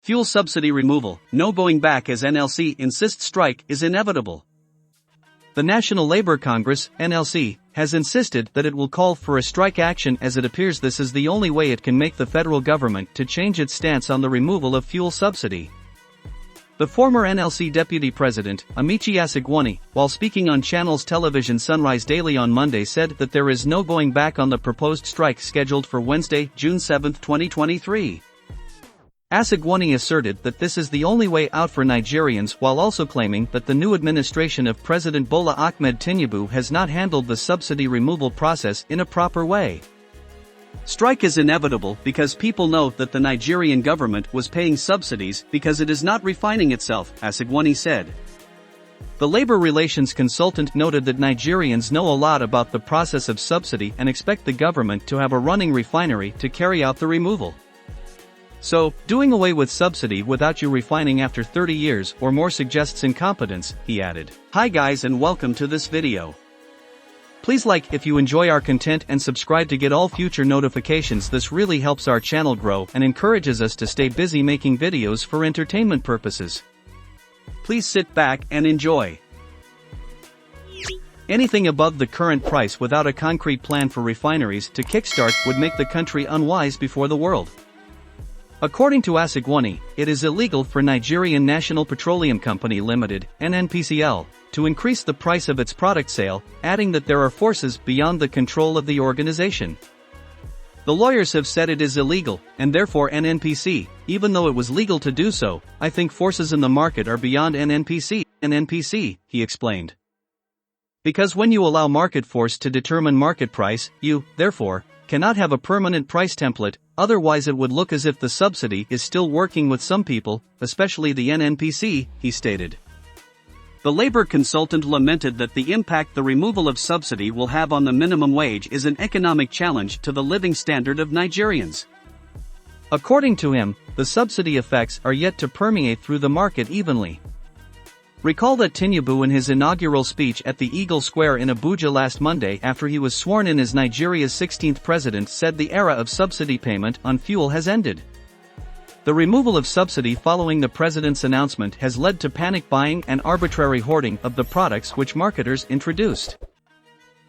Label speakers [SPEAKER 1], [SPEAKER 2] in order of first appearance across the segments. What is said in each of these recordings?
[SPEAKER 1] Fuel subsidy removal, no going back as NLC insists strike is inevitable. The National Labour Congress, NLC, has insisted that it will call for a strike action as it appears this is the only way it can make the federal government to change its stance on the removal of fuel subsidy. The former NLC deputy president, Amici Asegwani, while speaking on Channel's television Sunrise Daily on Monday said that there is no going back on the proposed strike scheduled for Wednesday, June 7, 2023. Asegwani asserted that this is the only way out for Nigerians while also claiming that the new administration of President Bola Ahmed Tinubu has not handled the subsidy removal process in a proper way. Strike is inevitable because people know that the Nigerian government was paying subsidies because it is not refining itself, Asegwani said. The labor relations consultant noted that Nigerians know a lot about the process of subsidy and expect the government to have a running refinery to carry out the removal. So, doing away with subsidy without you refining after 30 years or more suggests incompetence, he added. Hi guys and welcome to this video. Please like if you enjoy our content and subscribe to get all future notifications. This really helps our channel grow and encourages us to stay busy making videos for entertainment purposes. Please sit back and enjoy. Anything above the current price without a concrete plan for refineries to kickstart would make the country unwise before the world. According to Asegwani, it is illegal for Nigerian National Petroleum Company Limited, NNPCL, to increase the price of its product sale, adding that there are forces beyond the control of the organization. The lawyers have said it is illegal, and therefore NNPC, even though it was legal to do so, I think forces in the market are beyond NNPC, he explained. Because when you allow market force to determine market price, you, therefore, cannot have a permanent price template, otherwise it would look as if the subsidy is still working with some people, especially the NNPC, he stated. The labor consultant lamented that the impact the removal of subsidy will have on the minimum wage is an economic challenge to the living standard of Nigerians. According to him, the subsidy effects are yet to permeate through the market evenly. Recall that Tinubu in his inaugural speech at the Eagle Square in Abuja last Monday after he was sworn in as Nigeria's 16th president said the era of subsidy payment on fuel has ended. The removal of subsidy following the president's announcement has led to panic buying and arbitrary hoarding of the products which marketers introduced.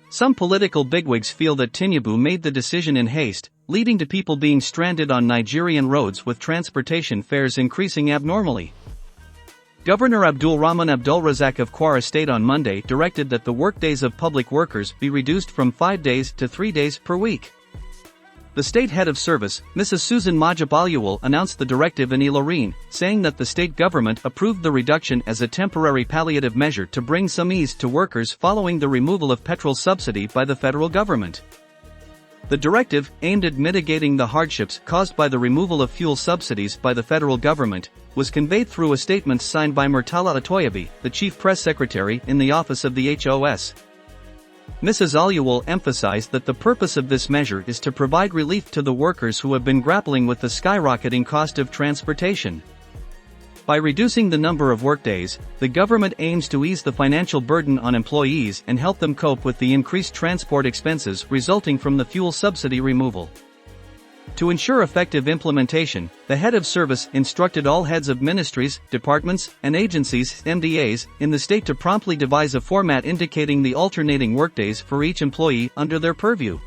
[SPEAKER 1] Some political bigwigs feel that Tinubu made the decision in haste, leading to people being stranded on Nigerian roads with transportation fares increasing abnormally. Governor Abdulrahman Abdulrazak of Kwara State on Monday directed that the workdays of public workers be reduced from 5 days to 3 days per week. The state head of service, Mrs. Susan Majabalyawal, announced the directive in Ilorin, saying that the state government approved the reduction as a temporary palliative measure to bring some ease to workers following the removal of petrol subsidy by the federal government. The directive, aimed at mitigating the hardships caused by the removal of fuel subsidies by the federal government, was conveyed through a statement signed by Murtala Atoyabi, the chief press secretary in the office of the HOS. Mrs. Alyawal emphasized that the purpose of this measure is to provide relief to the workers who have been grappling with the skyrocketing cost of transportation. By reducing the number of workdays, the government aims to ease the financial burden on employees and help them cope with the increased transport expenses resulting from the fuel subsidy removal. To ensure effective implementation, the head of service instructed all heads of ministries, departments, and agencies (MDAs) in the state to promptly devise a format indicating the alternating workdays for each employee under their purview.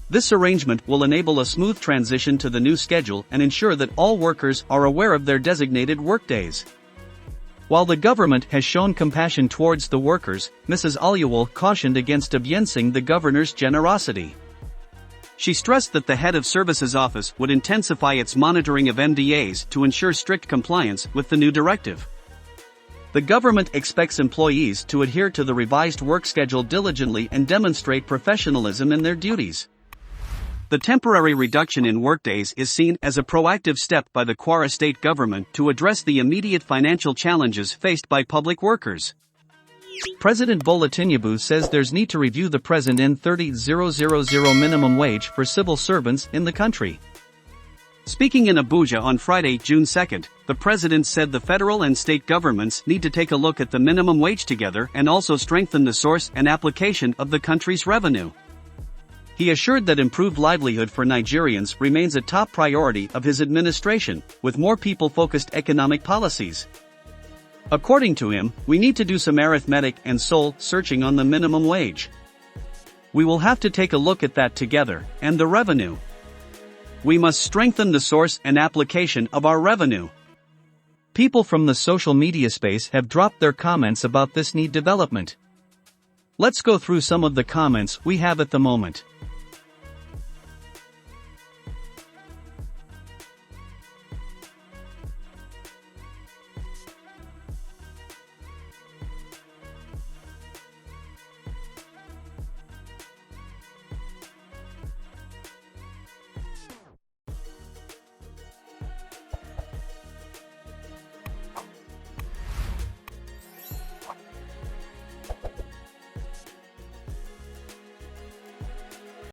[SPEAKER 1] This arrangement will enable a smooth transition to the new schedule and ensure that all workers are aware of their designated workdays. While the government has shown compassion towards the workers, Mrs. Alyawal cautioned against abusing the governor's generosity. She stressed that the head of services office would intensify its monitoring of MDAs to ensure strict compliance with the new directive. The government expects employees to adhere to the revised work schedule diligently and demonstrate professionalism in their duties. The temporary reduction in workdays is seen as a proactive step by the Kwara State government to address the immediate financial challenges faced by public workers. President Bola Tinubu says there's need to review the present N30,000 minimum wage for civil servants in the country. Speaking in Abuja on Friday, June 2, the president said the federal and state governments need to take a look at the minimum wage together and also strengthen the source and application of the country's revenue. He assured that improved livelihood for Nigerians remains a top priority of his administration, with more people-focused economic policies. According to him, we need to do some arithmetic and soul-searching on the minimum wage. We will have to take a look at that together, and the revenue. We must strengthen the source and application of our revenue. People from the social media space have dropped their comments about this need development. Let's go through some of the comments we have at the moment.